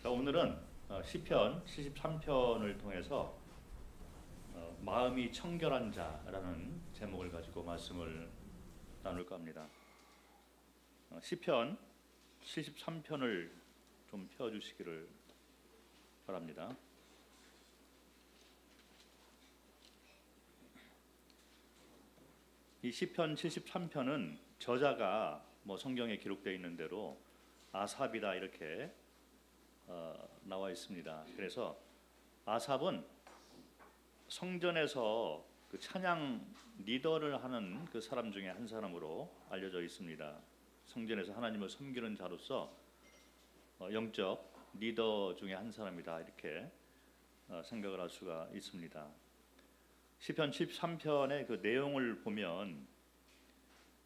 자, 오늘은 시편 73편을 통해서 마음이 청결한 자라는 제목을 가지고 말씀을 나눌까 합니다. 시편 73편을 좀 펴주시기를 바랍니다. 이 시편 73편은 저자가 성경에 기록되어 있는 대로 아삽이다 이렇게 나와 있습니다. 그래서 아삽은 성전에서 그 찬양 리더를 하는 그 사람 중에 한 사람으로 알려져 있습니다. 성전에서 하나님을 섬기는 자로서 영적 리더 중에 한 사람이다 이렇게 생각을 할 수가 있습니다. 시편 13편의 그 내용을 보면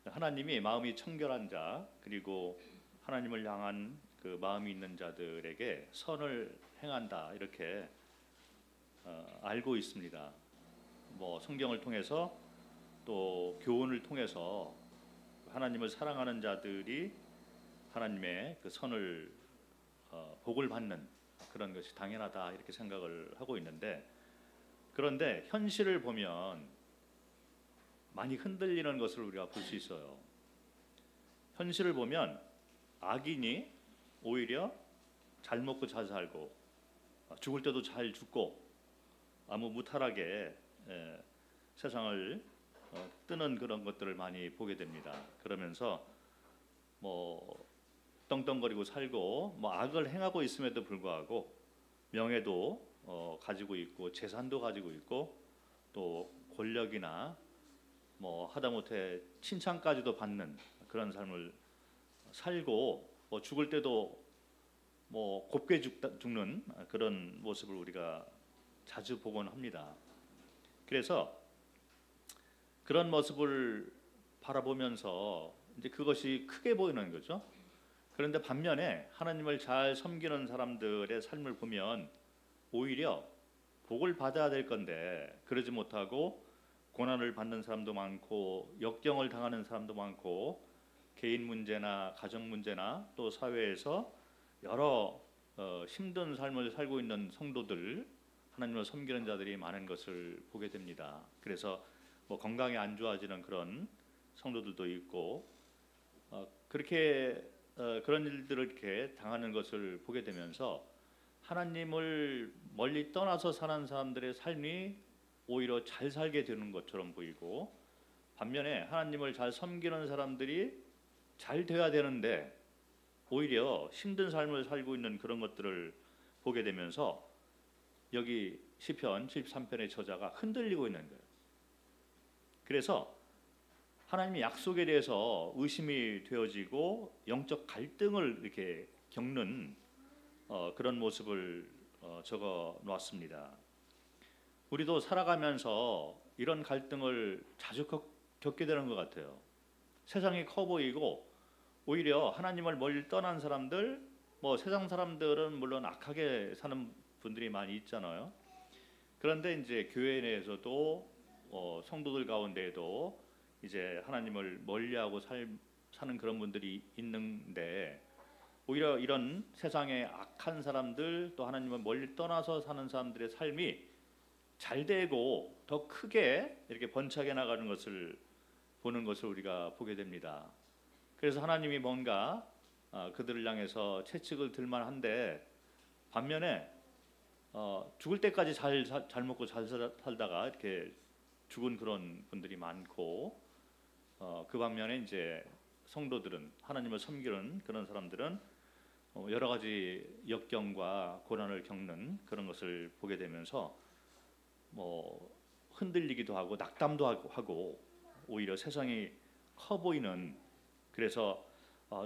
하나님이 마음이 청결한 자 그리고 하나님을 향한 그 마음이 있는 자들에게 선을 행한다 이렇게 알고 있습니다. 성경을 통해서 또 교훈을 통해서 하나님을 사랑하는 자들이 하나님의 그 선을 복을 받는 그런 것이 당연하다 이렇게 생각을 하고 있는데, 그런데 현실을 보면 많이 흔들리는 것을 우리가 볼 수 있어요. 현실을 보면 악인이 오히려 잘 먹고 잘 살고 죽을 때도 잘 죽고 아무 무탈하게 세상을 뜨는 그런 것들을 많이 보게 됩니다. 그러면서 떵떵거리고 살고 악을 행하고 있음에도 불구하고 명예도 가지고 있고 재산도 가지고 있고 또 권력이나 하다못해 칭찬까지도 받는 그런 삶을 살고 죽을 때도 곱게 죽는 그런 모습을 우리가 자주 보곤 합니다. 그래서 그런 모습을 바라보면서 이제 그것이 크게 보이는 거죠. 그런데 반면에 하나님을 잘 섬기는 사람들의 삶을 보면 오히려 복을 받아야 될 건데 그러지 못하고 고난을 받는 사람도 많고 역경을 당하는 사람도 많고 개인 문제나 가정 문제나 또 사회에서 여러 힘든 삶을 살고 있는 성도들, 하나님을 섬기는 자들이 많은 것을 보게 됩니다. 그래서 건강이 안 좋아지는 그런 성도들도 있고 그렇게 그런 일들을 이렇게 당하는 것을 보게 되면서 하나님을 멀리 떠나서 사는 사람들의 삶이 오히려 잘 살게 되는 것처럼 보이고, 반면에 하나님을 잘 섬기는 사람들이 잘 돼야 되는데 오히려 힘든 삶을 살고 있는 그런 것들을 보게 되면서 여기 시편 73편의 저자가 흔들리고 있는 거예요. 그래서 하나님의 약속에 대해서 의심이 되어지고 영적 갈등을 이렇게 겪는 그런 모습을 적어 놓았습니다. 우리도 살아가면서 이런 갈등을 자주 겪게 되는 것 같아요. 세상이 커 보이고 오히려 하나님을 멀리 떠난 사람들, 세상 사람들은 물론 악하게 사는 분들이 많이 있잖아요. 그런데 이제 교회 내에서도 성도들 가운데에도 이제 하나님을 멀리하고 사는 그런 분들이 있는데, 오히려 이런 세상의 악한 사람들 또 하나님을 멀리 떠나서 사는 사람들의 삶이 잘 되고 더 크게 이렇게 번창해 나가는 것을 보는 것을 우리가 보게 됩니다. 그래서 하나님이 뭔가 그들을 향해서 채찍을 들만한데, 반면에 죽을 때까지 잘 먹고 잘 살다가 이렇게 죽은 그런 분들이 많고, 그 반면에 이제 성도들은 하나님을 섬기는 그런 사람들은 여러 가지 역경과 고난을 겪는 그런 것을 보게 되면서 흔들리기도 하고 낙담도 하고 오히려 세상이 커 보이는, 그래서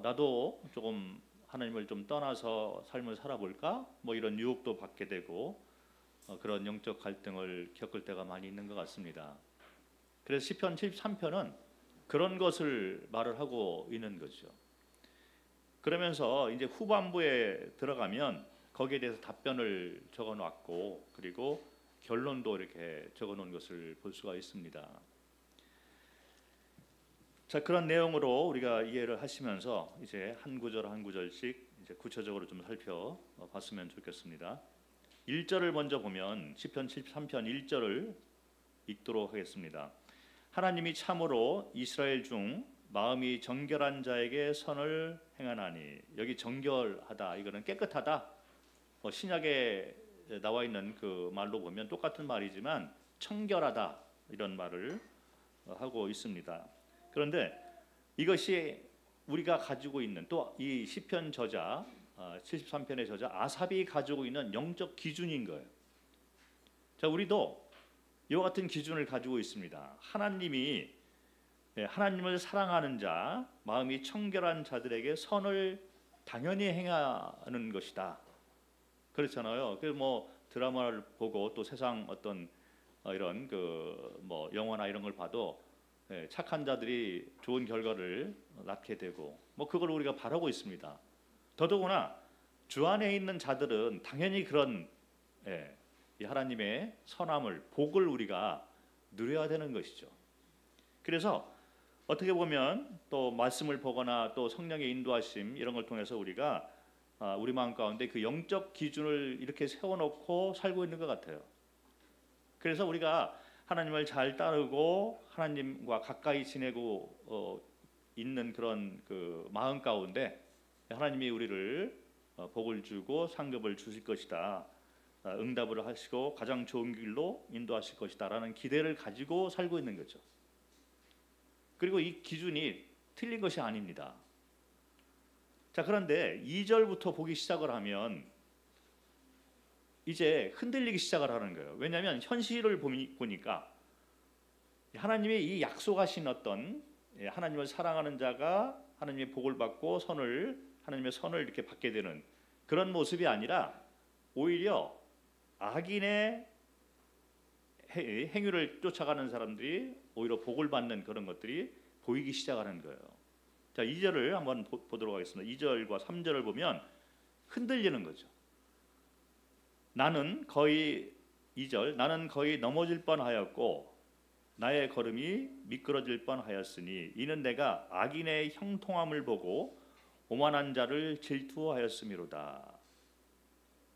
나도 조금 하나님을 좀 떠나서 삶을 살아볼까 이런 유혹도 받게 되고 그런 영적 갈등을 겪을 때가 많이 있는 것 같습니다. 그래서 시편 73편은 그런 것을 말을 하고 있는 거죠. 그러면서 이제 후반부에 들어가면 거기에 대해서 답변을 적어 놨고 그리고 결론도 이렇게 적어 놓은 것을 볼 수가 있습니다. 자, 그런 내용으로 우리가 이해를 하시면서 이제 한 구절 한 구절씩 이제 구체적으로 좀 살펴봤으면 좋겠습니다. 1절을 먼저 보면 시편 73편 1절을 읽도록 하겠습니다. 하나님이 참으로 이스라엘 중 마음이 정결한 자에게 선을 행하나니. 여기 정결하다, 이거는 깨끗하다. 신약에 나와 있는 그 말로 보면 똑같은 말이지만 청결하다, 이런 말을 하고 있습니다. 그런데 이것이 우리가 가지고 있는, 또 이 시편 저자 73편의 저자 아삽이 가지고 있는 영적 기준인 거예요. 자, 우리도 이와 같은 기준을 가지고 있습니다. 하나님을 사랑하는 자, 마음이 청결한 자들에게 선을 당연히 행하는 것이다. 그렇잖아요. 그 드라마를 보고 또 세상 어떤 이런 영화나 이런 걸 봐도 착한 자들이 좋은 결과를 낳게 되고 그걸 우리가 바라고 있습니다. 더더구나 주 안에 있는 자들은 당연히 그런 이 하나님의 선함을, 복을 우리가 누려야 되는 것이죠. 그래서 어떻게 보면 또 말씀을 보거나 또 성령의 인도하심, 이런 걸 통해서 우리가 우리 마음 가운데 그 영적 기준을 이렇게 세워놓고 살고 있는 것 같아요. 그래서 우리가 하나님을 잘 따르고 하나님과 가까이 지내고 있는 그런 그 마음 가운데 하나님이 우리를 복을 주고 상급을 주실 것이다, 응답을 하시고 가장 좋은 길로 인도하실 것이다 라는 기대를 가지고 살고 있는 거죠. 그리고 이 기준이 틀린 것이 아닙니다. 자, 그런데 2절부터 보기 시작을 하면 이제 흔들리기 시작을 하는 거예요. 왜냐하면 현실을 보니까 하나님의 이 약속하신 어떤 하나님을 사랑하는 자가 하나님의 복을 받고 하나님의 선을 이렇게 받게 되는 그런 모습이 아니라 오히려 악인의 행위를 쫓아가는 사람들이 오히려 복을 받는 그런 것들이 보이기 시작하는 거예요. 자, 2절을 한번 보도록 하겠습니다. 2절과 3절을 보면 흔들리는 거죠. 나는 거의 넘어질 뻔하였고 나의 걸음이 미끄러질 뻔하였으니 이는 내가 악인의 형통함을 보고 오만한 자를 질투하였음이로다.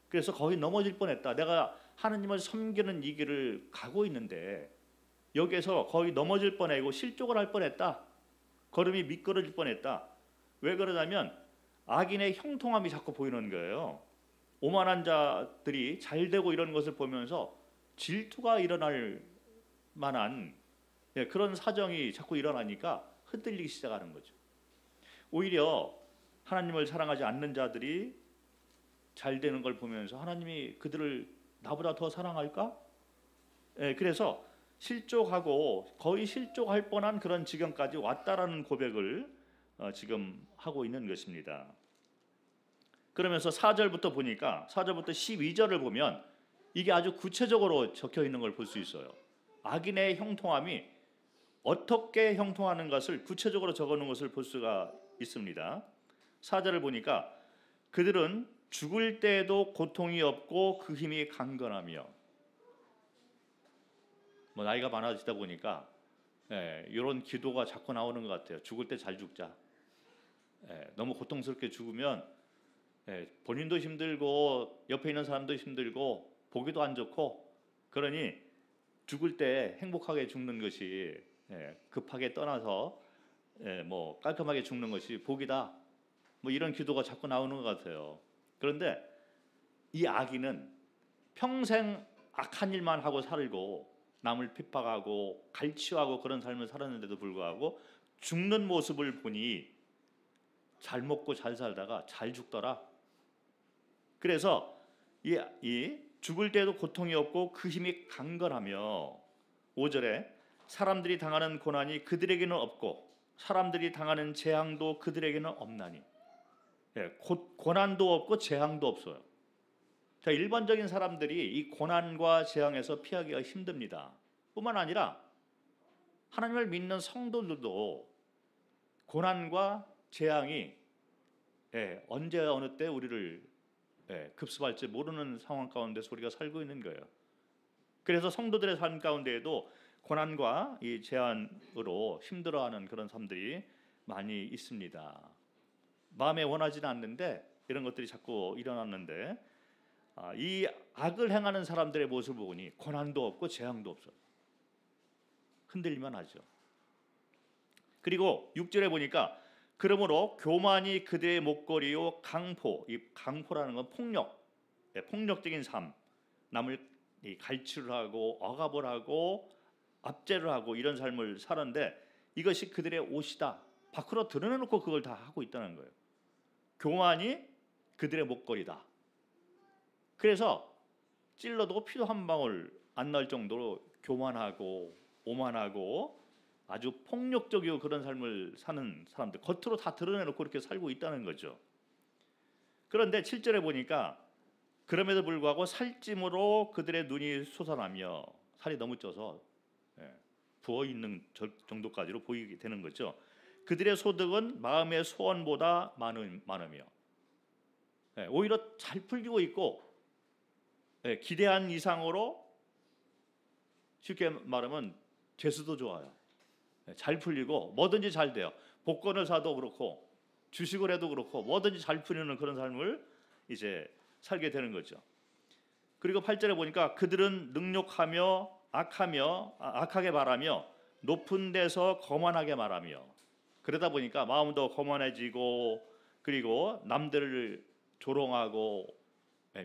그래서 거의 넘어질 뻔했다. 내가 하나님을 섬기는 이 길을 가고 있는데 여기에서 거의 넘어질 뻔하고 실족을 할 뻔했다. 걸음이 미끄러질 뻔했다. 왜 그러냐면 악인의 형통함이 자꾸 보이는 거예요. 오만한 자들이 잘 되고 이런 것을 보면서 질투가 일어날 만한 그런 사정이 자꾸 일어나니까 흔들리기 시작하는 거죠. 오히려 하나님을 사랑하지 않는 자들이 잘 되는 걸 보면서 하나님이 그들을 나보다 더 사랑할까? 그래서 실족하고 거의 실족할 뻔한 그런 지경까지 왔다라는 고백을 지금 하고 있는 것입니다. 그러면서 4절부터 보니까 4절부터 12절을 보면 이게 아주 구체적으로 적혀 있는 걸 볼 수 있어요. 악인의 형통함이 어떻게 형통하는 것을 구체적으로 적어놓은 것을 볼 수가 있습니다. 4절을 보니까 그들은 죽을 때에도 고통이 없고 그 힘이 강건하며, 나이가 많아지다 보니까 이런 기도가 자꾸 나오는 것 같아요. 죽을 때 잘 죽자. 너무 고통스럽게 죽으면 본인도 힘들고 옆에 있는 사람도 힘들고 보기도 안 좋고, 그러니 죽을 때 행복하게 죽는 것이, 급하게 떠나서 깔끔하게 죽는 것이 복이다. 이런 기도가 자꾸 나오는 것 같아요. 그런데 이 악인은 평생 악한 일만 하고 살고 남을 핍박하고 갈취하고 그런 삶을 살았는데도 불구하고 죽는 모습을 보니 잘 먹고 잘 살다가 잘 죽더라. 그래서 이 죽을 때도 고통이 없고 그 힘이 강건하며, 5절에 사람들이 당하는 고난이 그들에게는 없고 사람들이 당하는 재앙도 그들에게는 없나니. 고난도 없고 재앙도 없어요. 자, 일반적인 사람들이 이 고난과 재앙에서 피하기가 힘듭니다. 뿐만 아니라 하나님을 믿는 성도들도 고난과 재앙이 언제 어느 때 우리를 급습할지 모르는 상황 가운데서 우리가 살고 있는 거예요. 그래서 성도들의 삶 가운데에도 고난과 이 재앙으로 힘들어하는 그런 사람들이 많이 있습니다. 마음에 원하지는 않는데 이런 것들이 자꾸 일어났는데 이 악을 행하는 사람들의 모습을 보니 고난도 없고 재앙도 없어요. 흔들리만 하죠. 그리고 6절에 보니까 그러므로 교만이 그들의 목걸이요 강포, 이 강포라는 건 폭력, 폭력적인 삶, 남을 갈취를 하고 억압을 하고 압제를 하고 이런 삶을 사는데 이것이 그들의 옷이다. 밖으로 드러내놓고 그걸 다 하고 있다는 거예요. 교만이 그들의 목걸이다. 그래서 찔러도 피도 한 방울 안 날 정도로 교만하고 오만하고 아주 폭력적이고 그런 삶을 사는 사람들, 겉으로 다 드러내놓고 이렇게 살고 있다는 거죠. 그런데 7절에 보니까 그럼에도 불구하고 살찜으로 그들의 눈이 솟아나며, 살이 너무 쪄서 부어있는 정도까지로 보이게 되는 거죠. 그들의 소득은 마음의 소원보다 많으며, 오히려 잘 풀리고 있고 기대한 이상으로, 쉽게 말하면 재수도 좋아요. 잘 풀리고 뭐든지 잘 돼요. 복권을 사도 그렇고 주식을 해도 그렇고 뭐든지 잘 풀리는 그런 삶을 이제 살게 되는 거죠. 그리고 8절에 보니까 그들은 능욕하며 악하게 말하며 높은 데서 거만하게 말하며, 그러다 보니까 마음도 거만해지고 그리고 남들을 조롱하고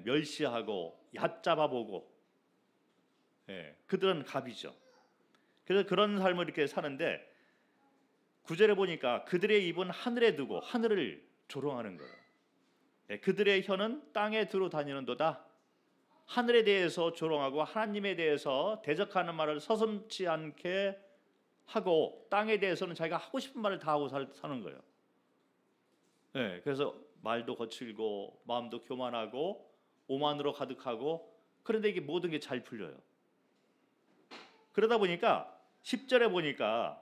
멸시하고 얕잡아보고, 그들은 갑이죠. 그래서 그런 삶을 이렇게 사는데 9절에 보니까 그들의 입은 하늘에 두고 하늘을 조롱하는 거예요. 그들의 혀는 땅에 두루 다니는도다. 하늘에 대해서 조롱하고 하나님에 대해서 대적하는 말을 서슴지 않게 하고, 땅에 대해서는 자기가 하고 싶은 말을 다 하고 사는 거예요. 그래서 말도 거칠고 마음도 교만하고 오만으로 가득하고, 그런데 이게 모든 게 잘 풀려요. 그러다 보니까 10절에 보니까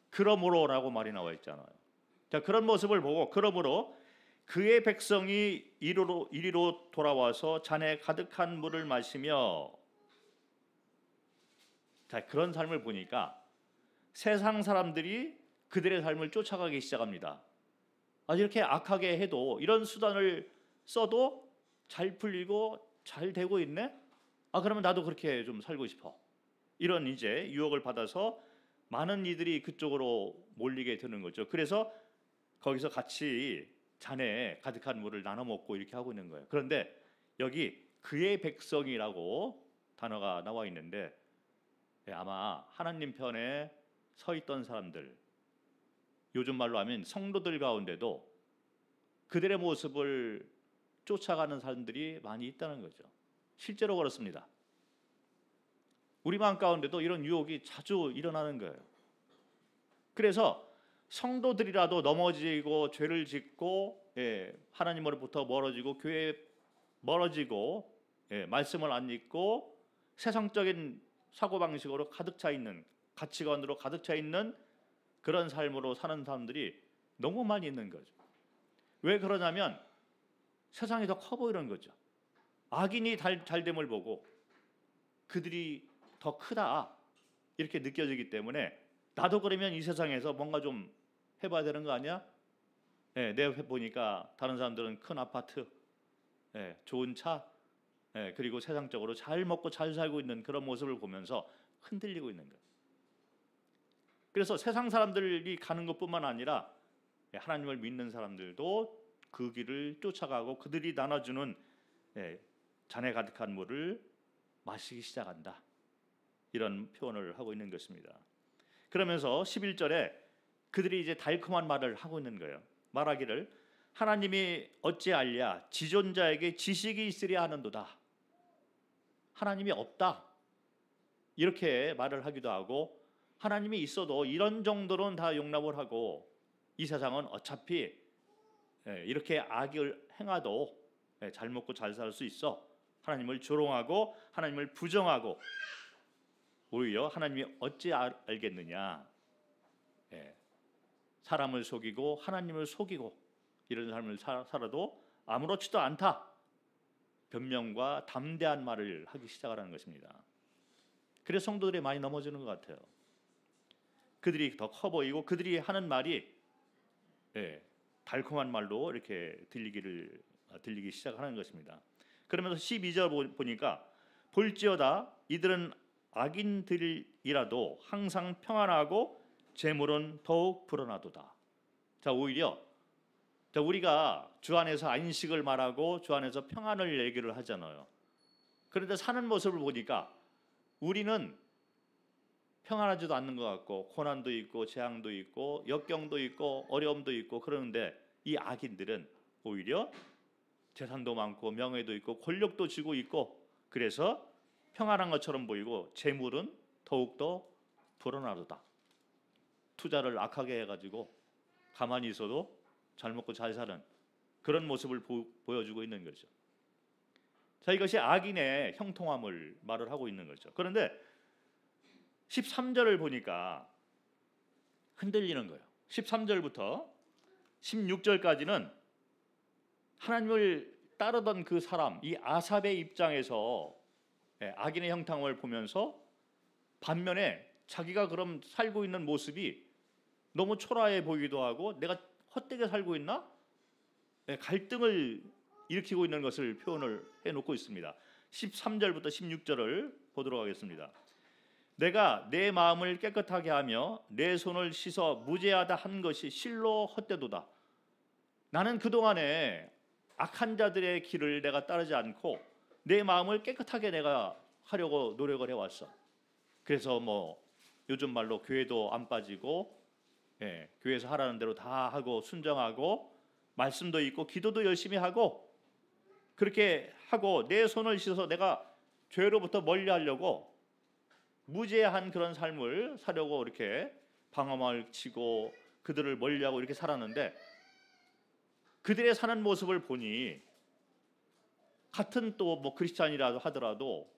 그러므로라고 말이 나와 있잖아요. 자, 그런 모습을 보고 그러므로 그의 백성이 이리로 돌아와서 잔에 가득한 물을 마시며, 자, 그런 삶을 보니까 세상 사람들이 그들의 삶을 쫓아가기 시작합니다. 이렇게 악하게 해도 이런 수단을 써도 잘 풀리고 잘 되고 있네? 그러면 나도 그렇게 좀 살고 싶어. 이런 이제 유혹을 받아서 많은 이들이 그쪽으로 몰리게 되는 거죠. 그래서 거기서 같이 잔에 가득한 물을 나눠 먹고 이렇게 하고 있는 거예요. 그런데 여기 그의 백성이라고 단어가 나와 있는데, 아마 하나님 편에 서 있던 사람들, 요즘 말로 하면 성도들 가운데도 그들의 모습을 쫓아가는 사람들이 많이 있다는 거죠. 실제로 그렇습니다. 우리 마음 가운데도 이런 유혹이 자주 일어나는 거예요. 그래서 성도들이라도 넘어지고 죄를 짓고 하나님으로부터 멀어지고 교회에 멀어지고 말씀을 안 읽고 세상적인 사고방식으로 가득 차 있는, 가치관으로 가득 차 있는 그런 삶으로 사는 사람들이 너무 많이 있는 거죠. 왜 그러냐면 세상이 더 커 보이는 거죠. 악인이 잘됨을 보고 그들이 더 크다 이렇게 느껴지기 때문에, 나도 그러면 이 세상에서 뭔가 좀 해봐야 되는 거 아니야? 내가 보니까 다른 사람들은 큰 아파트, 좋은 차, 그리고 세상적으로 잘 먹고 잘 살고 있는 그런 모습을 보면서 흔들리고 있는 거예요. 그래서 세상 사람들이 가는 것뿐만 아니라 하나님을 믿는 사람들도 그 길을 쫓아가고 그들이 나눠주는 잔에 가득한 물을 마시기 시작한다. 이런 표현을 하고 있는 것입니다. 그러면서 11절에 그들이 이제 달콤한 말을 하고 있는 거예요. 말하기를 하나님이 어찌 알랴 지존자에게 지식이 있으랴 하는도다. 하나님이 없다 이렇게 말을 하기도 하고, 하나님이 있어도 이런 정도는 다 용납을 하고 이 세상은 어차피 이렇게 악을 행해도 잘 먹고 잘 살 수 있어. 하나님을 조롱하고 하나님을 부정하고, 오히려 하나님이 어찌 알겠느냐, 사람을 속이고 하나님을 속이고 이런 삶을 살아도 아무렇지도 않다. 변명과 담대한 말을 하기 시작하는 것입니다. 그래서 성도들이 많이 넘어지는 것 같아요. 그들이 더 커 보이고 그들이 하는 말이 달콤한 말로 이렇게 들리기를 들리기 시작하는 것입니다. 그러면서 12절 보니까 볼지어다 이들은 악인들이라도 항상 평안하고 재물은 더욱 불어나도다. 자, 오히려 우리가 주 안에서 안식을 말하고 주 안에서 평안을 얘기를 하잖아요. 그런데 사는 모습을 보니까 우리는 평안하지도 않는 것 같고 고난도 있고 재앙도 있고 역경도 있고 어려움도 있고 그러는데 이 악인들은 오히려 재산도 많고 명예도 있고 권력도 쥐고 있고 그래서 평안한 것처럼 보이고 재물은 더욱더 불어나도다. 투자를 악하게 해가지고 가만히 있어도 잘 먹고 잘 사는 그런 모습을 보여주고 있는 거죠. 자, 이것이 악인의 형통함을 말을 하고 있는 거죠. 그런데 13절을 보니까 흔들리는 거예요. 13절부터 16절까지는 하나님을 따르던 그 사람, 이 아삽의 입장에서 악인의 형통함을 보면서 반면에 자기가 그럼 살고 있는 모습이 너무 초라해 보이기도 하고 내가 헛되게 살고 있나? 갈등을 일으키고 있는 것을 표현을 해놓고 있습니다. 13절부터 16절을 보도록 하겠습니다. 내가 내 마음을 깨끗하게 하며 내 손을 씻어 무죄하다 한 것이 실로 헛되도다. 나는 그동안에 악한 자들의 길을 내가 따르지 않고 내 마음을 깨끗하게 내가 하려고 노력을 해왔어. 그래서 뭐 요즘 말로 교회도 안 빠지고 교회에서 하라는 대로 다 하고 순정하고 말씀도 있고 기도도 열심히 하고 그렇게 하고 내 손을 씻어서 내가 죄로부터 멀리하려고 무죄한 그런 삶을 사려고 이렇게 방어막을 치고 그들을 멀리하고 이렇게 살았는데 그들의 사는 모습을 보니 같은 또 뭐 크리스찬이라도 하더라도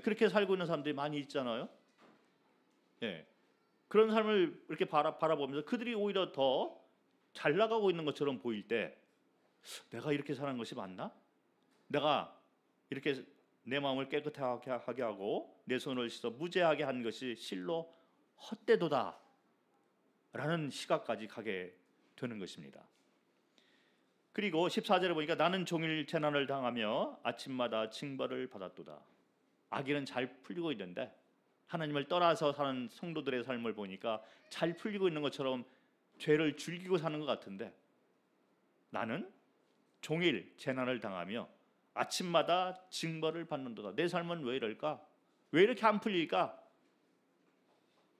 그렇게 살고 있는 사람들이 많이 있잖아요. 그런 삶을 이렇게 바라보면서 그들이 오히려 더 잘 나가고 있는 것처럼 보일 때 내가 이렇게 사는 것이 맞나? 내가 이렇게 내 마음을 깨끗하게 하고 내 손을 씻어 무죄하게 한 것이 실로 헛되도다 라는 시각까지 가게 되는 것입니다. 그리고 14절에 보니까 나는 종일 재난을 당하며 아침마다 징벌을 받았도다. 악인은 잘 풀리고 있는데 하나님을 떠나서 사는 성도들의 삶을 보니까 잘 풀리고 있는 것처럼 죄를 즐기고 사는 것 같은데 나는 종일 재난을 당하며 아침마다 징벌을 받는도다. 내 삶은 왜 이럴까? 왜 이렇게 안 풀릴까?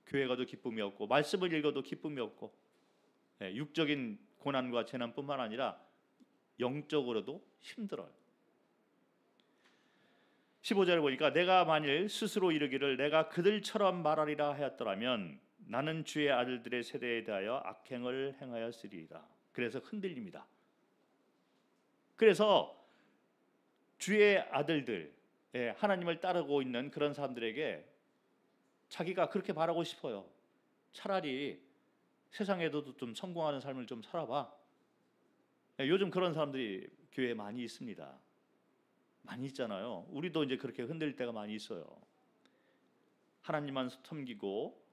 교회 가도 기쁨이 없고 말씀을 읽어도 기쁨이 없고 육적인 고난과 재난뿐만 아니라 영적으로도 힘들어요. 15절에 보니까 내가 만일 스스로 이르기를 내가 그들처럼 말하리라 하였더라면 나는 주의 아들들의 세대에 대하여 악행을 행하였으리이다. 그래서 흔들립니다. 그래서 주의 아들들, 하나님을 따르고 있는 그런 사람들에게 자기가 그렇게 말하고 싶어요. 차라리 세상에도 좀 성공하는 삶을 좀 살아봐. 요즘 그런 사람들이 교회에 많이 있습니다. 많이 있잖아요. 우리도 이제 그렇게 흔들릴 때가 많이 있어요. 하나님만 섬기고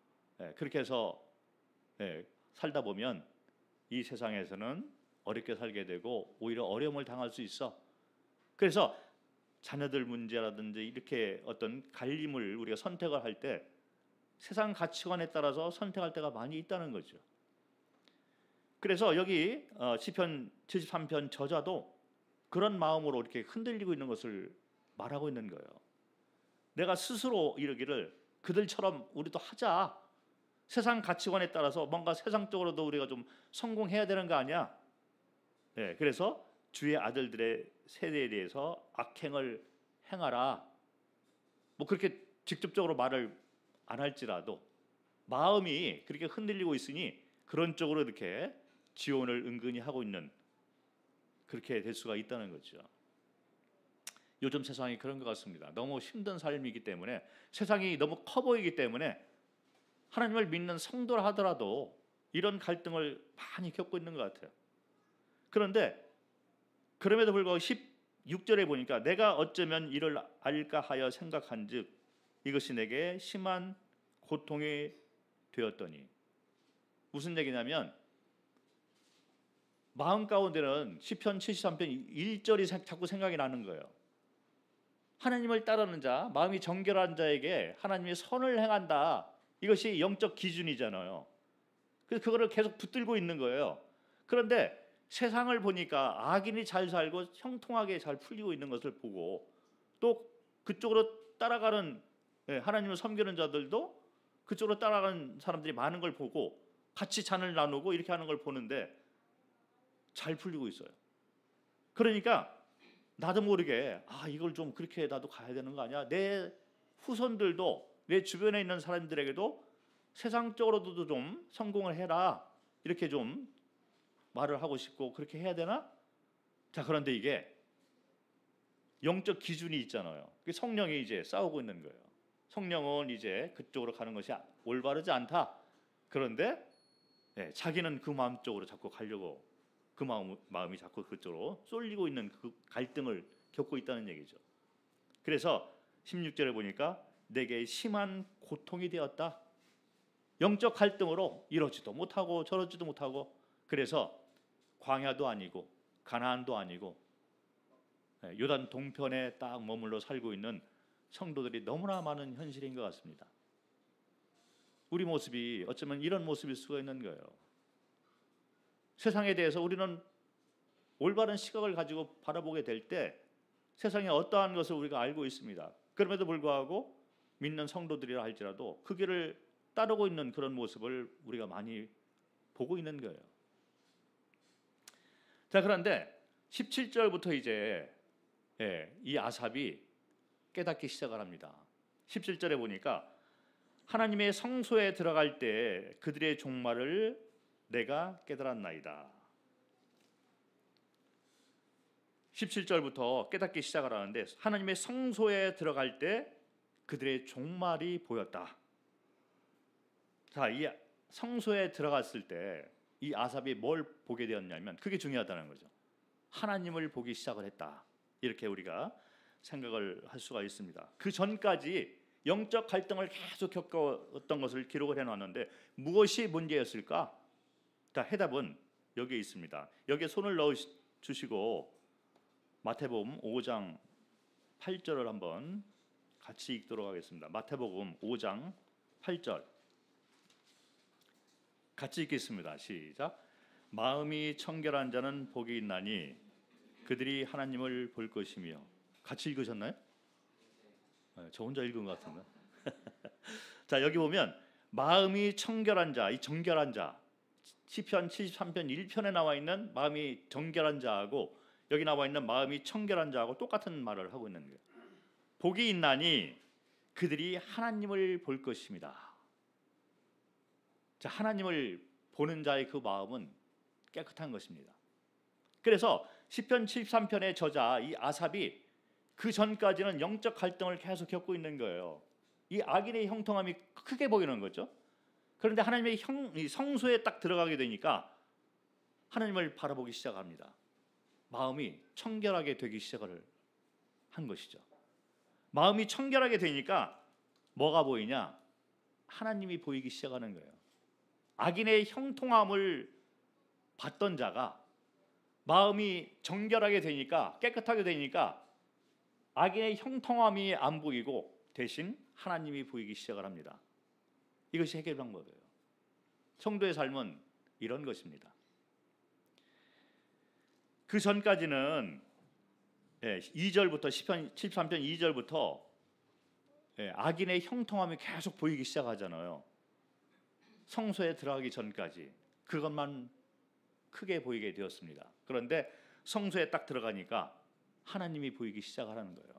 그렇게 해서 살다 보면 이 세상에서는 어렵게 살게 되고 오히려 어려움을 당할 수 있어. 그래서 자녀들 문제라든지 이렇게 어떤 갈림을 우리가 선택을 할 때 세상 가치관에 따라서 선택할 때가 많이 있다는 거죠. 그래서 여기 시편 73편 저자도 그런 마음으로 이렇게 흔들리고 있는 것을 말하고 있는 거예요. 내가 스스로 이르기를 그들처럼 우리도 하자. 세상 가치관에 따라서 뭔가 세상적으로도 우리가 좀 성공해야 되는 거 아니야? 그래서 주의 아들들의 세대에 대해서 악행을 행하라. 뭐 그렇게 직접적으로 말을 안 할지라도 마음이 그렇게 흔들리고 있으니 그런 쪽으로 이렇게 지원을 은근히 하고 있는 그렇게 될 수가 있다는 거죠. 요즘 세상이 그런 것 같습니다. 너무 힘든 삶이기 때문에 세상이 너무 커 보이기 때문에 하나님을 믿는 성도라 하더라도 이런 갈등을 많이 겪고 있는 것 같아요. 그런데 그럼에도 불구하고 16절에 보니까 내가 어쩌면 이를 알까 하여 생각한즉 이것이 내게 심한 고통이 되었더니 무슨 얘기냐면 마음 가운데는 시편 73편 1절이 자꾸 생각이 나는 거예요. 하나님을 따르는 자, 마음이 정결한 자에게 하나님의 선을 행한다. 이것이 영적 기준이잖아요. 그래서 그거를 계속 붙들고 있는 거예요. 그런데 세상을 보니까 악인이 잘 살고 형통하게 잘 풀리고 있는 것을 보고, 또 그쪽으로 따라가는 하나님을 섬기는 자들도 그쪽으로 따라가는 사람들이 많은 걸 보고 같이 잔을 나누고 이렇게 하는 걸 보는데 잘 풀리고 있어요. 그러니까 나도 모르게 이걸 좀 그렇게 나도 가야 되는 거 아니야? 내 후손들도, 내 주변에 있는 사람들에게도 세상적으로도 좀 성공을 해라, 이렇게 좀 말을 하고 싶고 그렇게 해야 되나? 자, 그런데 이게 영적 기준이 있잖아요. 성령이 이제 싸우고 있는 거예요. 성령은 이제 그쪽으로 가는 것이 올바르지 않다. 그런데 자기는 그 마음 쪽으로 자꾸 가려고, 그 마음이 자꾸 그쪽으로 쏠리고 있는 그 갈등을 겪고 있다는 얘기죠. 그래서 16절에 보니까 내게 심한 고통이 되었다. 영적 갈등으로 이러지도 못하고 저러지도 못하고, 그래서 광야도 아니고 가나안도 아니고 요단 동편에 딱 머물러 살고 있는 성도들이 너무나 많은 현실인 것 같습니다. 우리 모습이 어쩌면 이런 모습일 수가 있는 거예요. 세상에 대해서 우리는 올바른 시각을 가지고 바라보게 될 때 세상에 어떠한 것을 우리가 알고 있습니다. 그럼에도 불구하고 믿는 성도들이라 할지라도 그 길을 따르고 있는 그런 모습을 우리가 많이 보고 있는 거예요. 자, 그런데 17절부터 이제 이 아삽이 깨닫기 시작을 합니다. 17절에 보니까 하나님의 성소에 들어갈 때 그들의 종말을 내가 깨달았나이다. 17절부터 깨닫기 시작을 하는데 하나님의 성소에 들어갈 때 그들의 종말이 보였다. 자, 이 성소에 들어갔을 때 이 아삽이 뭘 보게 되었냐면, 그게 중요하다는 거죠. 하나님을 보기 시작을 했다. 이렇게 우리가 생각을 할 수가 있습니다. 그 전까지 영적 갈등을 계속 겪었던 것을 기록을 해놨는데 무엇이 문제였을까? 자, 해답은 여기에 있습니다. 여기에 손을 넣어 주시고 마태복음 5장 8절을 한번 같이 읽도록 하겠습니다. 마태복음 5장 8절 같이 읽겠습니다. 시작. 마음이 청결한 자는 복이 있나니 그들이 하나님을 볼 것이며. 같이 읽으셨나요? 저 혼자 읽은 것 같은데. 자, 여기 보면 마음이 청결한 자, 이 정결한 자, 시편 73편 1편에 나와 있는 마음이 정결한 자하고 여기 나와 있는 마음이 청결한 자하고 똑같은 말을 하고 있는 거예요. 복이 있나니 그들이 하나님을 볼 것입니다. 자, 하나님을 보는 자의 그 마음은 깨끗한 것입니다. 그래서 시편 73편의 저자 이 아삽이 그 전까지는 영적 갈등을 계속 겪고 있는 거예요. 이 악인의 형통함이 크게 보이는 거죠. 그런데 하나님의 이 성소에 딱 들어가게 되니까 하나님을 바라보기 시작합니다. 마음이 청결하게 되기 시작을 한 것이죠. 마음이 청결하게 되니까 뭐가 보이냐? 하나님이 보이기 시작하는 거예요. 악인의 형통함을 봤던 자가 마음이 정결하게 되니까, 깨끗하게 되니까 악인의 형통함이 안 보이고 대신 하나님이 보이기 시작을 합니다. 이것이 해결 방법이에요. 성도의 삶은 이런 것입니다. 그 전까지는 2절부터 시편 73편 2절부터 악인의 형통함이 계속 보이기 시작하잖아요. 성소에 들어가기 전까지 그것만 크게 보이게 되었습니다. 그런데 성소에 딱 들어가니까 하나님이 보이기 시작하는 거예요.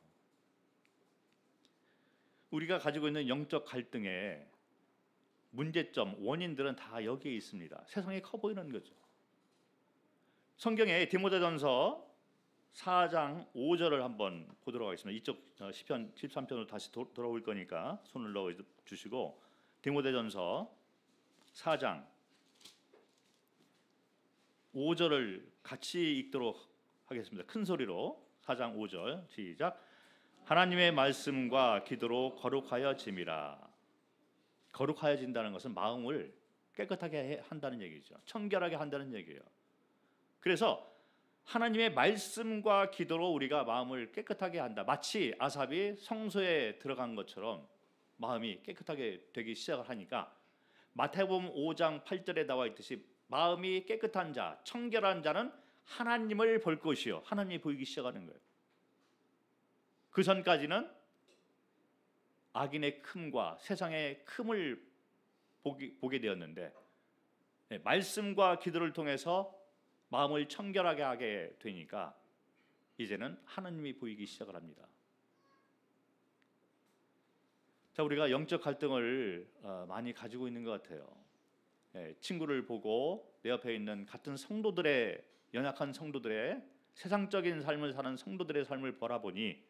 우리가 가지고 있는 영적 갈등의 문제점, 원인들은 다 여기에 있습니다. 세상에 커 보이는 거죠. 성경에 디모데전서 4장 5절을 한번 보도록 하겠습니다. 이쪽 시편 13편으로 다시 돌아올 거니까 손을 넣어 주시고 디모데전서 4장 5절을 같이 읽도록 하겠습니다. 큰 소리로 4장 5절 시작. 하나님의 말씀과 기도로 거룩하여짐이라. 거룩하여진다는 것은 마음을 깨끗하게 한다는 얘기죠. 청결하게 한다는 얘기예요. 그래서 하나님의 말씀과 기도로 우리가 마음을 깨끗하게 한다. 마치 아삽이 성소에 들어간 것처럼 마음이 깨끗하게 되기 시작을 하니까 마태복음 5장 8절에 나와 있듯이 마음이 깨끗한 자, 청결한 자는 하나님을 볼 것이요, 하나님이 보이기 시작하는 거예요. 그 전까지는 악인의 큼과 세상의 큼을 보게 되었는데 말씀과 기도를 통해서 마음을 청결하게 하게 되니까 이제는 하나님이 보이기 시작을 합니다. 자, 우리가 영적 갈등을 많이 가지고 있는 것 같아요. 친구를 보고 내 옆에 있는 같은 성도들의, 연약한 성도들의, 세상적인 삶을 사는 성도들의 삶을 바라보니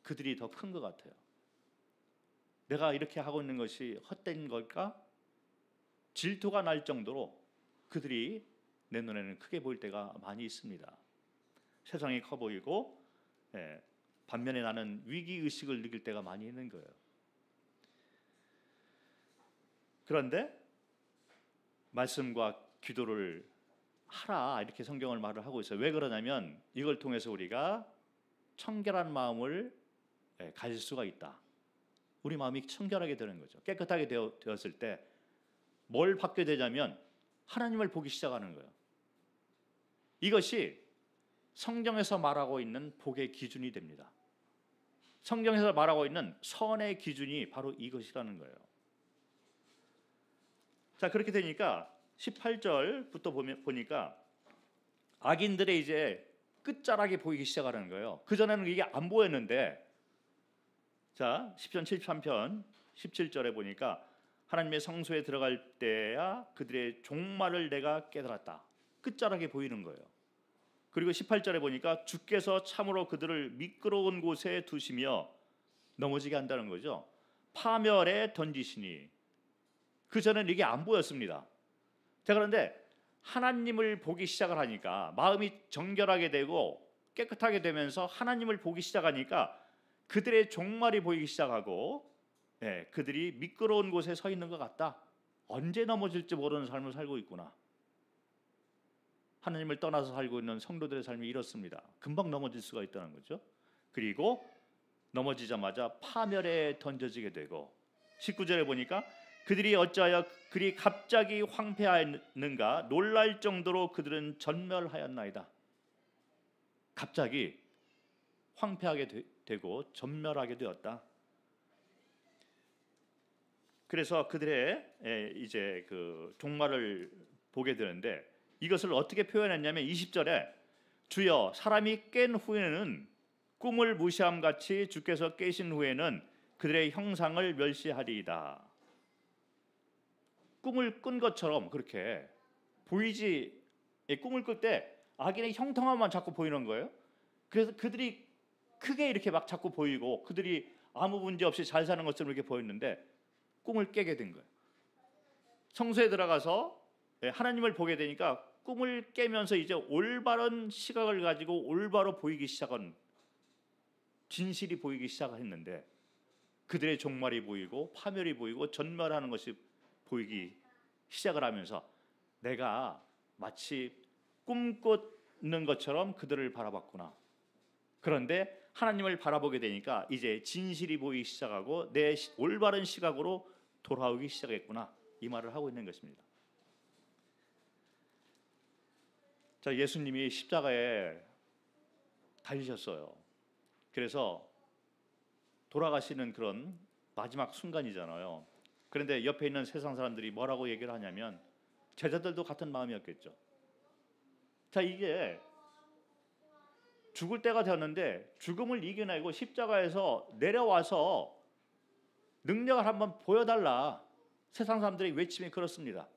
그들이 더 큰 것 같아요. 내가 이렇게 하고 있는 것이 헛된 걸까? 질투가 날 정도로 그들이 내 눈에는 크게 보일 때가 많이 있습니다. 세상이 커 보이고 반면에 나는 위기의식을 느낄 때가 많이 있는 거예요. 그런데 말씀과 기도를 하라, 이렇게 성경을 말을 하고 있어요. 왜 그러냐면 이걸 통해서 우리가 청결한 마음을 가질 수가 있다. 우리 마음이 청결하게 되는 거죠. 깨끗하게 되었을 때 뭘 받게 되냐면 하나님을 보기 시작하는 거예요. 이것이 성경에서 말하고 있는 복의 기준이 됩니다. 성경에서 말하고 있는 선의 기준이 바로 이것이라는 거예요. 자, 그렇게 되니까 18절부터 보니까 악인들의 이제 끝자락이 보이기 시작하는 거예요. 그전에는 이게 안 보였는데, 자, 10편 73편 17절에 보니까 하나님의 성소에 들어갈 때야 그들의 종말을 내가 깨달았다. 끝자락이 보이는 거예요. 그리고 18절에 보니까 주께서 참으로 그들을 미끄러운 곳에 두시며 넘어지게 한다는 거죠. 파멸에 던지시니. 그전에는 이게 안 보였습니다. 자, 그런데 하나님을 보기 시작을 하니까 마음이 정결하게 되고 깨끗하게 되면서 하나님을 보기 시작하니까 그들의 종말이 보이기 시작하고 그들이 미끄러운 곳에 서 있는 것 같다. 언제 넘어질지 모르는 삶을 살고 있구나. 하나님을 떠나서 살고 있는 성도들의 삶이 이렇습니다. 금방 넘어질 수가 있다는 거죠. 그리고 넘어지자마자 파멸에 던져지게 되고 19절에 보니까 그들이 어찌하여 그리 갑자기 황폐하였는가 놀랄 정도로 그들은 전멸하였나이다. 갑자기 황폐하게 되고 전멸하게 되었다. 그래서 그들의 이제 그 종말을 보게 되는데 이것을 어떻게 표현했냐면 20절에 주여 사람이 깬 후에는 꿈을 무시함같이 주께서 깨신 후에는 그들의 형상을 멸시하리이다. 꿈을 꾼 것처럼 그렇게 보이지, 꿈을 꿀 때 악인의 형통함만 자꾸 보이는 거예요. 그래서 그들이 크게 이렇게 막 자꾸 보이고 그들이 아무 문제 없이 잘 사는 것처럼 이렇게 보였는데 꿈을 깨게 된 거예요. 성소에 들어가서 하나님을 보게 되니까 꿈을 깨면서 이제 올바른 시각을 가지고 올바로 보이기 시작한, 진실이 보이기 시작했는데 그들의 종말이 보이고 파멸이 보이고 전멸하는 것이 보이기 시작을 하면서 내가 마치 꿈꾸는 것처럼 그들을 바라봤구나. 그런데 하나님을 바라보게 되니까 이제 진실이 보이기 시작하고 내 올바른 시각으로 돌아오기 시작했구나. 이 말을 하고 있는 것입니다. 자, 예수님이 십자가에 달리셨어요. 그래서 돌아가시는 그런 마지막 순간이잖아요. 그런데 옆에 있는 세상 사람들이 뭐라고 얘기를 하냐면 제자들도 같은 마음이었겠죠. 자, 이게 죽을 때가 되었는데 죽음을 이겨내고 십자가에서 내려와서 능력을 한번 보여달라. 세상 사람들의 외침이 그렇습니다.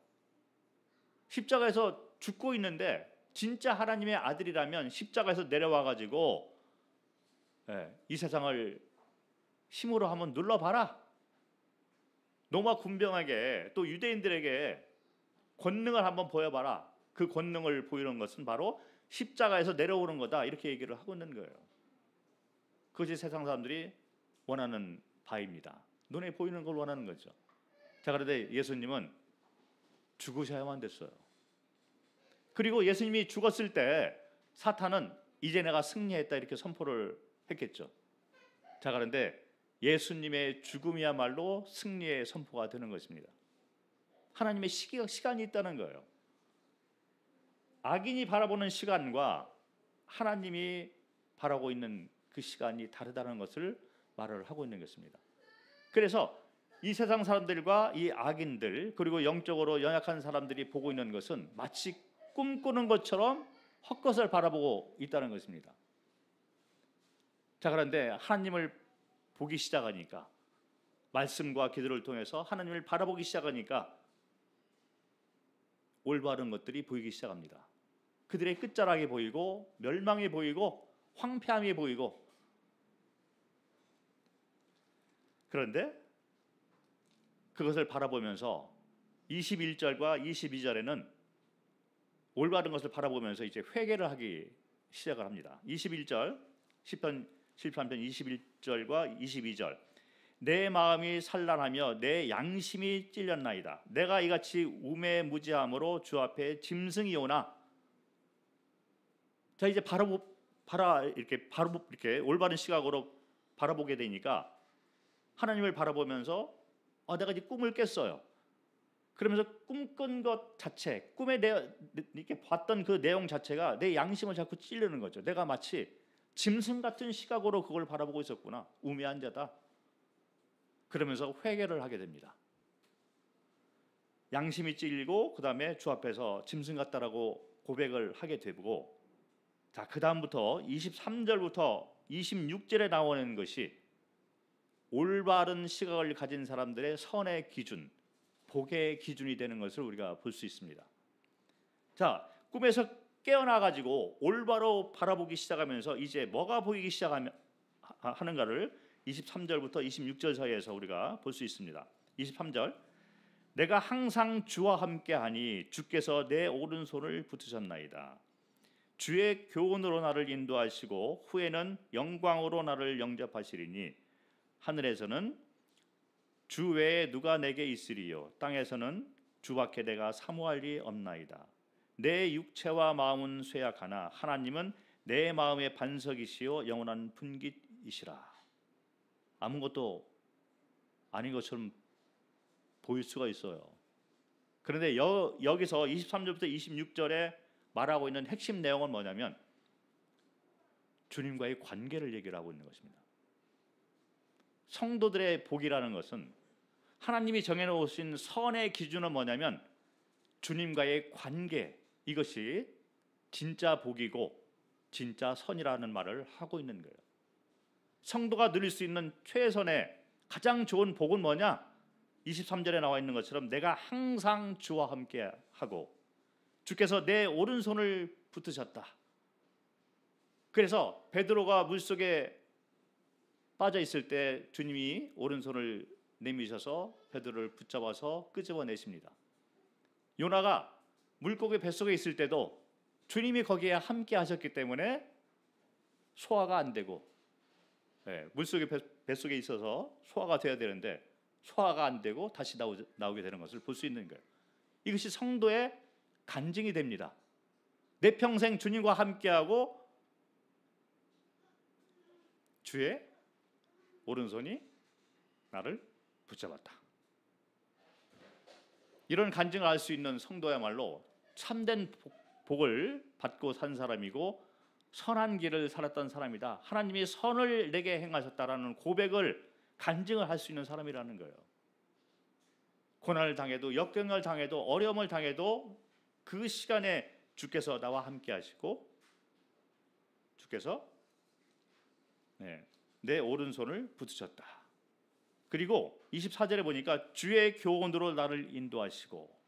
십자가에서 죽고 있는데 진짜 하나님의 아들이라면 십자가에서 내려와가지고 이 세상을 힘으로 한번 눌러봐라. 로마 군병에게 또 유대인들에게 권능을 한번 보여봐라. 그 권능을 보이는 것은 바로 십자가에서 내려오는 거다. 이렇게 얘기를 하고 있는 거예요. 그것이 세상 사람들이 원하는 바입니다. 눈에 보이는 걸 원하는 거죠. 자, 그런데 예수님은 죽으셔야만 됐어요. 그리고 예수님이 죽었을 때 사탄은 이제 내가 승리했다 이렇게 선포를 했겠죠. 자, 그런데 예수님의 죽음이야말로 승리의 선포가 되는 것입니다. 하나님의 시간이 있다는 거예요. 악인이 바라보는 시간과 하나님이 바라고 있는 그 시간이 다르다는 것을 말을 하고 있는 것입니다. 그래서 이 세상 사람들과 이 악인들 그리고 영적으로 연약한 사람들이 보고 있는 것은 마치 꿈꾸는 것처럼 헛것을 바라보고 있다는 것입니다. 자, 그런데 하나님을 보기 시작하니까, 말씀과 기도를 통해서 하나님을 바라보기 시작하니까 올바른 것들이 보이기 시작합니다. 그들의 끝자락이 보이고 멸망이 보이고 황폐함이 보이고, 그런데 그것을 바라보면서 21절과 22절에는 올바른 것을 바라보면서 이제 회개를 하기 시작을 합니다. 21절, 시편 73편 21절과 22절. 내 마음이 산란하며 내 양심이 찔렸나이다. 내가 이같이 우매무지함으로 주 앞에 짐승이 오나. 자, 이제 이렇게 올바른 시각으로 바라보게 되니까 하나님을 바라보면서 내가 이제 꿈을 깼어요. 그러면서 꿈꾼 것 자체, 꿈에 이렇게 봤던 그 내용 자체가 내 양심을 자꾸 찔르는 거죠. 내가 마치 짐승 같은 시각으로 그걸 바라보고 있었구나. 우매한 자다. 그러면서 회개를 하게 됩니다. 양심이 찔리고 그 다음에 주 앞에서 짐승 같다라고 고백을 하게 되고, 자, 그 다음부터 23절부터 26절에 나오는 것이 올바른 시각을 가진 사람들의 선의 기준, 복의 기준이 되는 것을 우리가 볼 수 있습니다. 자, 꿈에서 깨어나가지고 올바로 바라보기 시작하면서 이제 뭐가 보이기 시작하는가를 23절부터 26절 사이에서 우리가 볼 수 있습니다. 23절, 내가 항상 주와 함께하니 주께서 내 오른손을 붙으셨나이다. 주의 교훈으로 나를 인도하시고 후에는 영광으로 나를 영접하시리니 하늘에서는 주 외에 누가 내게 있으리요 땅에서는 주밖에 내가 사모할 리 없나이다. 내 육체와 마음은 쇠약하나 하나님은 내 마음의 반석이시요 영원한 분깃이시라. 아무것도 아닌 것처럼 보일 수가 있어요. 그런데 여기서 23절부터 26절에 말하고 있는 핵심 내용은 뭐냐면 주님과의 관계를 얘기를 하고 있는 것입니다. 성도들의 복이라는 것은, 하나님이 정해놓으신 선의 기준은 뭐냐면 주님과의 관계, 이것이 진짜 복이고 진짜 선이라는 말을 하고 있는 거예요. 성도가 누릴 수 있는 최선의 가장 좋은 복은 뭐냐? 23절에 나와 있는 것처럼 내가 항상 주와 함께 하고 주께서 내 오른손을 붙으셨다. 그래서 베드로가 물속에 빠져 있을 때 주님이 오른손을 내미셔서 베드로를 붙잡아서 끄집어내십니다. 요나가 물고기 뱃속에 있을 때도 주님이 거기에 함께 하셨기 때문에 소화가 안 되고, 물속에 뱃속에 있어서 소화가 돼야 되는데 소화가 안 되고 다시 나오게 되는 것을 볼 수 있는 거예요. 이것이 성도의 간증이 됩니다. 내 평생 주님과 함께하고 주의 오른손이 나를 붙잡았다. 이런 간증을 할 수 있는 성도야말로 참된 복을 받고 산 사람이고 선한 길을 살았던 사람이다. 하나님이 선을 내게 행하셨다라는 고백을, 간증을 할 수 있는 사람이라는 거예요. 고난을 당해도, 역경을 당해도, 어려움을 당해도 그 시간에 주께서 나와 함께 하시고 주께서 내 오른손을 붙으셨다. 그리고 24절에 보니까 주의 교훈으로 나를 인도하시고,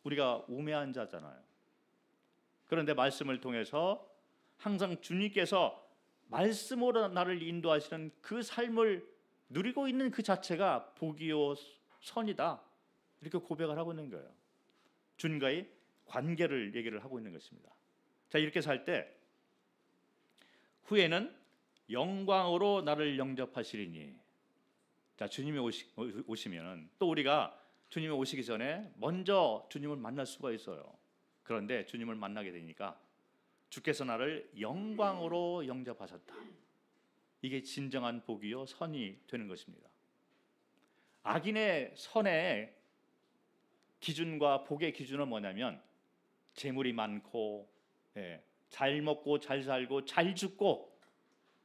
우리가 우매한 자잖아요. 그런데 말씀을 통해서 항상 주님께서 말씀으로 나를 인도하시는 그 삶을 누리고 있는 그 자체가 복이요 선이다. 이렇게 고백을 하고 있는 거예요. 주님과의 관계를 얘기를 하고 있는 것입니다. 자, 이렇게 살 때 후에는 영광으로 나를 영접하시리니, 자, 주님이 오시면 또 우리가 주님이 오시기 전에 먼저 주님을 만날 수가 있어요. 그런데 주님을 만나게 되니까 주께서 나를 영광으로 영접하셨다. 이게 진정한 복이요 선이 되는 것입니다. 악인의 선의 기준과 복의 기준은 뭐냐면 재물이 많고, 잘 먹고 잘 살고 잘 죽고,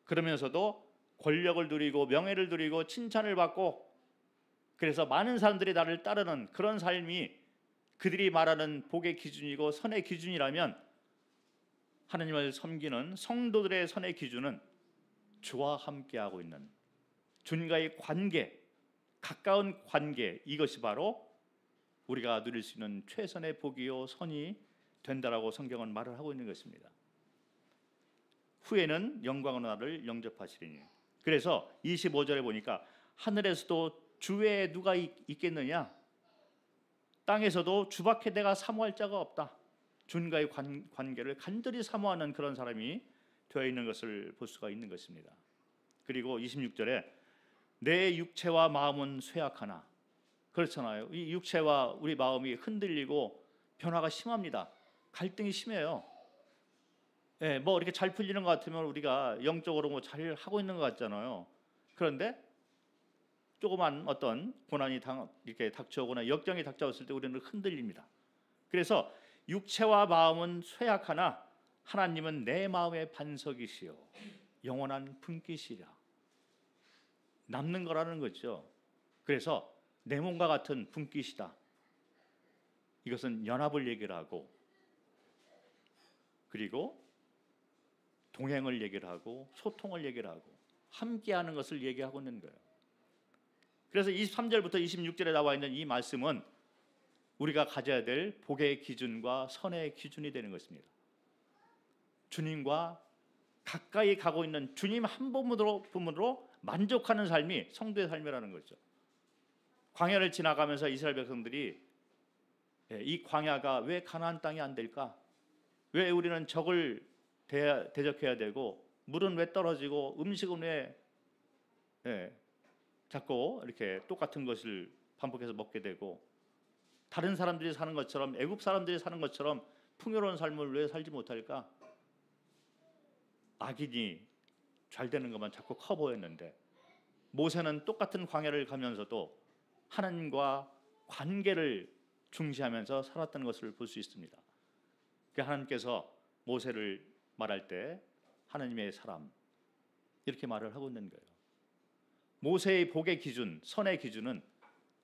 그러면서도 권력을 누리고 명예를 누리고 칭찬을 받고, 그래서 많은 사람들이 나를 따르는 그런 삶이 그들이 말하는 복의 기준이고 선의 기준이라면, 하나님을 섬기는 성도들의 선의 기준은 주와 함께하고 있는 주님과의 관계, 가까운 관계, 이것이 바로 우리가 누릴 수 있는 최선의 복이요 선이 된다라고 성경은 말을 하고 있는 것입니다. 후에는 영광으로 나를 영접하시리니. 그래서 25절에 보니까 하늘에서도 주 외에 누가 있겠느냐, 땅에서도 주밖에 내가 사모할 자가 없다. 주님과의 관계를 간절히 사모하는 그런 사람이 되어 있는 것을 볼 수가 있는 것입니다. 그리고 26절에 내 육체와 마음은 쇠약하나, 그렇잖아요. 이 육체와 우리 마음이 흔들리고 변화가 심합니다. 갈등이 심해요. 뭐 이렇게 잘 풀리는 것 같으면 우리가 영적으로 뭐 잘 하고 있는 것 같잖아요. 그런데 조그만 어떤 고난이 이렇게 닥쳐오거나 역경이 닥쳐왔을 때 우리는 흔들립니다. 그래서 육체와 마음은 쇠약하나 하나님은 내 마음의 반석이시요 영원한 품기시라. 남는 거라는 거죠. 그래서 내 몸과 같은 품기시다. 이것은 연합을 얘기를 하고, 그리고 동행을 얘기를 하고, 소통을 얘기를 하고, 함께하는 것을 얘기하고 있는 거예요. 그래서 23절부터 26절에 나와 있는 이 말씀은 우리가 가져야 될 복의 기준과 선의 기준이 되는 것입니다. 주님과 가까이 가고 있는, 주님 한 부분으로 만족하는 삶이 성도의 삶이라는 거죠. 광야를 지나가면서 이스라엘 백성들이 이 광야가 왜 가나안 땅이 안 될까? 왜 우리는 적을 대적해야 되고, 물은 왜 떨어지고, 음식은 왜 자꾸 이렇게 똑같은 것을 반복해서 먹게 되고, 다른 사람들이 사는 것처럼, 애굽 사람들이 사는 것처럼 풍요로운 삶을 왜 살지 못할까? 악인이 잘 되는 것만 자꾸 커 보였는데, 모세는 똑같은 광야를 가면서도 하나님과 관계를 중시하면서 살았던 것을 볼 수 있습니다. 하나님께서 모세를 말할 때 하나님의 사람, 이렇게 말을 하고 있는 거예요. 모세의 복의 기준, 선의 기준은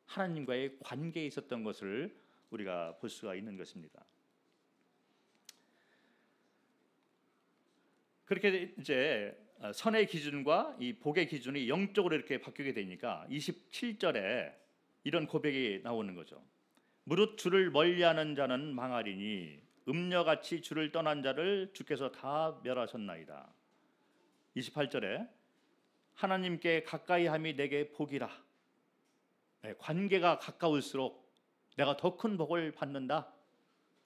하나님과의 관계에 있었던 것을 우리가 볼 수가 있는 것입니다. 그렇게 이제 선의 기준과 이 복의 기준이 영적으로 이렇게 바뀌게 되니까 27절에 이런 고백이 나오는 거죠. 무릇 주를 멀리하는 자는 망하리니 음녀같이 주를 떠난 자를 주께서 다 멸하셨나이다. 28절에 하나님께 가까이함이 내게 복이라. 관계가 가까울수록 내가 더 큰 복을 받는다.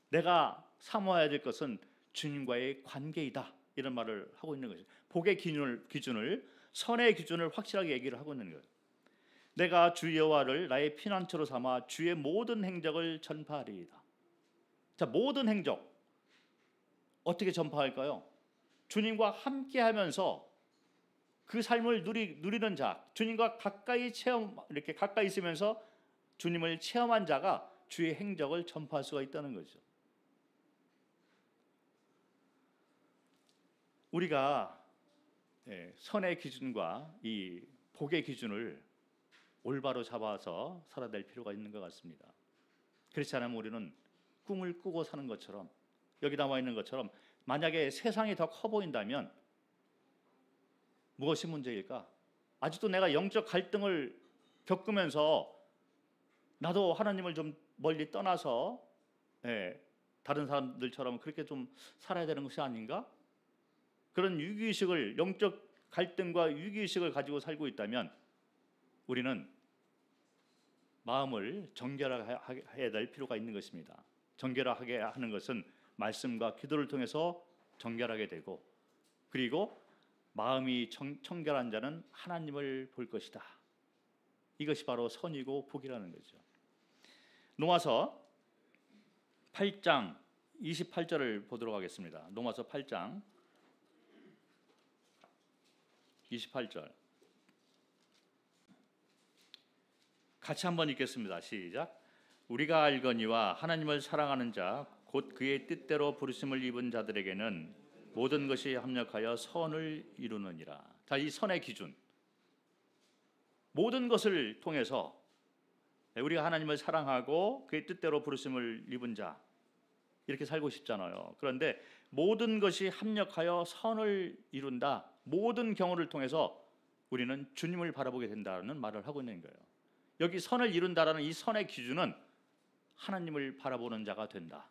내가 사모해야 될 것은 주님과의 관계이다. 이런 말을 하고 있는 거죠. 복의 기준을 선의 기준을 확실하게 얘기를 하고 있는 거예요. 내가 주 여호와를 나의 피난처로 삼아 주의 모든 행적을 전파하리이다. 자, 모든 행적 어떻게 전파할까요? 주님과 함께하면서 그 삶을 누리는 자, 주님과 이렇게 가까이 있으면서 주님을 체험한 자가 주의 행적을 전파할 수가 있다는 거죠. 우리가 선의 기준과 이 복의 기준을 올바로 잡아서 살아야 될 필요가 있는 것 같습니다. 그렇지 않으면 우리는 꿈을 꾸고 사는 것처럼, 여기 나와 있는 것처럼, 만약에 세상이 더 커 보인다면 무엇이 문제일까? 아직도 내가 영적 갈등을 겪으면서 나도 하나님을 좀 멀리 떠나서 다른 사람들처럼 그렇게 좀 살아야 되는 것이 아닌가? 그런 위기의식을, 영적 갈등과 위기의식을 가지고 살고 있다면 우리는 마음을 정결하게 해야 될 필요가 있는 것입니다. 정결하게 하는 것은 말씀과 기도를 통해서 정결하게 되고, 그리고 마음이 청결한 자는 하나님을 볼 것이다. 이것이 바로 선이고 복이라는 거죠. 로마서 8장 28절을 보도록 하겠습니다. 로마서 8장 28절 같이 한번 읽겠습니다. 시작. 우리가 알거니와 하나님을 사랑하는 자 곧 그의 뜻대로 부르심을 입은 자들에게는 모든 것이 합력하여 선을 이루느니라. 자, 이 선의 기준, 모든 것을 통해서 우리가 하나님을 사랑하고 그의 뜻대로 부르심을 입은 자, 이렇게 살고 싶잖아요. 그런데 모든 것이 합력하여 선을 이룬다. 모든 경우를 통해서 우리는 주님을 바라보게 된다는 말을 하고 있는 거예요. 여기 선을 이룬다라는 이 선의 기준은 하나님을 바라보는 자가 된다.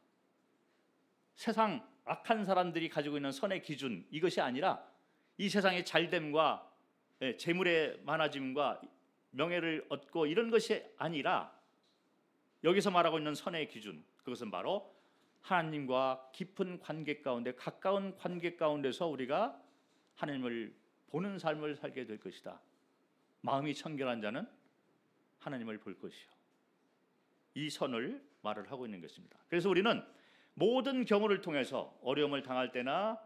세상 악한 사람들이 가지고 있는 선의 기준, 이것이 아니라 이 세상의 잘됨과 재물의 많아짐과 명예를 얻고 이런 것이 아니라 여기서 말하고 있는 선의 기준, 그것은 바로 하나님과 깊은 관계 가운데, 가까운 관계 가운데서 우리가 하나님을 보는 삶을 살게 될 것이다. 마음이 청결한 자는 하나님을 볼 것이요. 이 선을 말을 하고 있는 것입니다. 그래서 우리는 모든 경우를 통해서 어려움을 당할 때나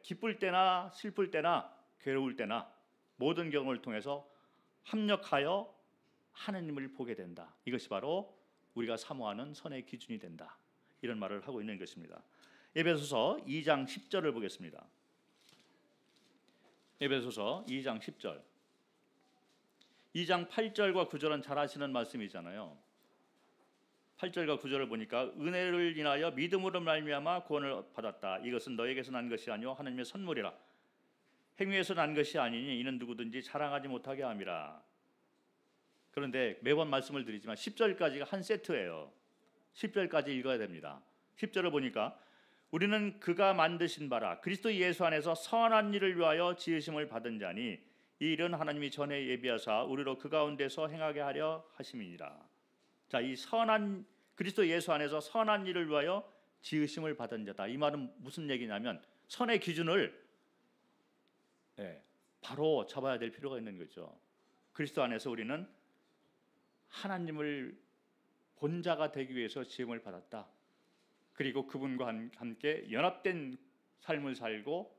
기쁠 때나 슬플 때나 괴로울 때나 모든 경우를 통해서 합력하여 하나님을 보게 된다. 이것이 바로 우리가 사모하는 선의 기준이 된다. 이런 말을 하고 있는 것입니다. 에베소서 2장 10절을 보겠습니다. 에베소서 2장 10절. 2장 8절과 9절은 잘 아시는 말씀이잖아요. 8절과 9절을 보니까 은혜를 인하여 믿음으로 말미암아 구원을 받았다. 이것은 너에게서 난 것이 아니요 하나님의 선물이라. 행위에서 난 것이 아니니 이는 누구든지 자랑하지 못하게 함이라. 그런데 매번 말씀을 드리지만 10절까지가 한 세트예요. 10절까지 읽어야 됩니다. 10절을 보니까 우리는 그가 만드신 바라 그리스도 예수 안에서 선한 일을 위하여 지으심을 받은 자니 이 일은 하나님이 전에 예비하사 우리로 그 가운데서 행하게 하려 하심이니라. 자, 이 선한 그리스도 예수 안에서 선한 일을 위하여 지으심을 받은 자다. 이 말은 무슨 얘기냐면 선의 기준을 바로 잡아야 될 필요가 있는 거죠. 그리스도 안에서 우리는 하나님을 본 자가 되기 위해서 지음을 받았다. 그리고 그분과 함께 연합된 삶을 살고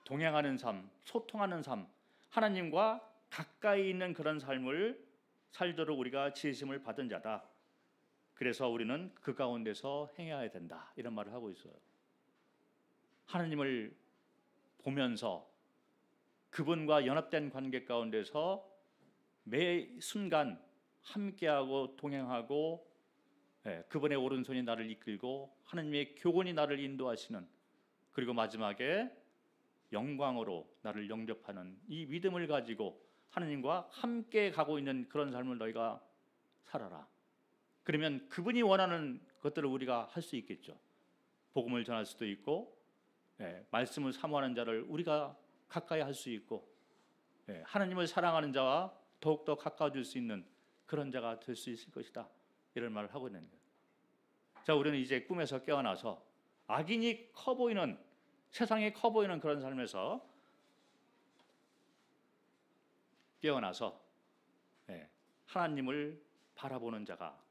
동행하는 삶, 소통하는 삶, 하나님과 가까이 있는 그런 삶을 살도록 우리가 지으심을 받은 자다. 그래서 우리는 그 가운데서 행해야 된다. 이런 말을 하고 있어요. 하나님을 보면서 그분과 연합된 관계 가운데서 매 순간 함께하고 동행하고 그분의 오른손이 나를 이끌고 하나님의 교훈이 나를 인도하시는, 그리고 마지막에 영광으로 나를 영접하는 이 믿음을 가지고 하나님과 함께 가고 있는 그런 삶을 너희가 살아라. 그러면 그분이 원하는 것들을 우리가 할 수 있겠죠. 복음을 전할 수도 있고 말씀을 사모하는 자를 우리가 가까이 할 수 있고 하나님을 사랑하는 자와 더욱더 가까워질 수 있는 그런 자가 될 수 있을 것이다. 이런 말을 하고 있는 거예요. 자, 우리는 이제 꿈에서 깨어나서 악인이 커 보이는, 세상에 커 보이는 그런 삶에서 깨어나서 하나님을 바라보는 자가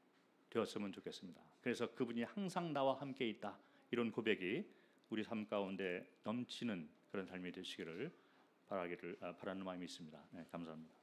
되었으면 좋겠습니다. 그래서 그분이 항상 나와 함께 있다. 이런 고백이 우리 삶 가운데 넘치는 그런 삶이 되시기를 바라는 마음이 있습니다. 감사합니다.